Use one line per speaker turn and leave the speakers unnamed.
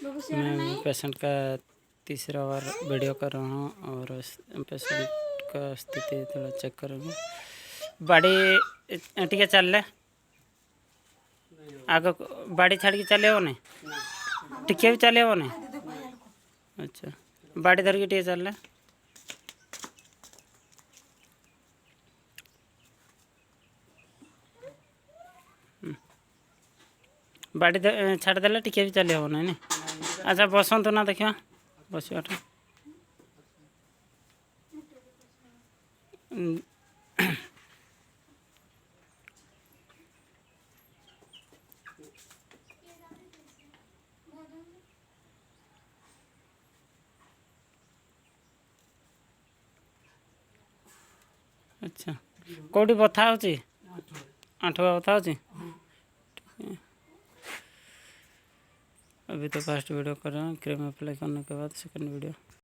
मैं पेशेंट का तीसरा बार वीडियो कर रहा हूँ और पेशेंट का स्थिति थोड़ा चेक करूँगा। बाड़ी ठीक है चल ले आगे बाड़ी छाड़ के चले हो नहीं टिके भी चले हो नहीं। अच्छा बाड़ी धर के टिके चल ले बाड़ी छाड़देले टिके भी चले हो नहीं। अच्छा बसतु ना देखिए बस अच्छा कौटी बथा हो आंठुआ बथा हो। अभी तो फर्स्ट वीडियो कर रहे हैं, क्रीम अप्लाई करने के बाद सेकंड वीडियो।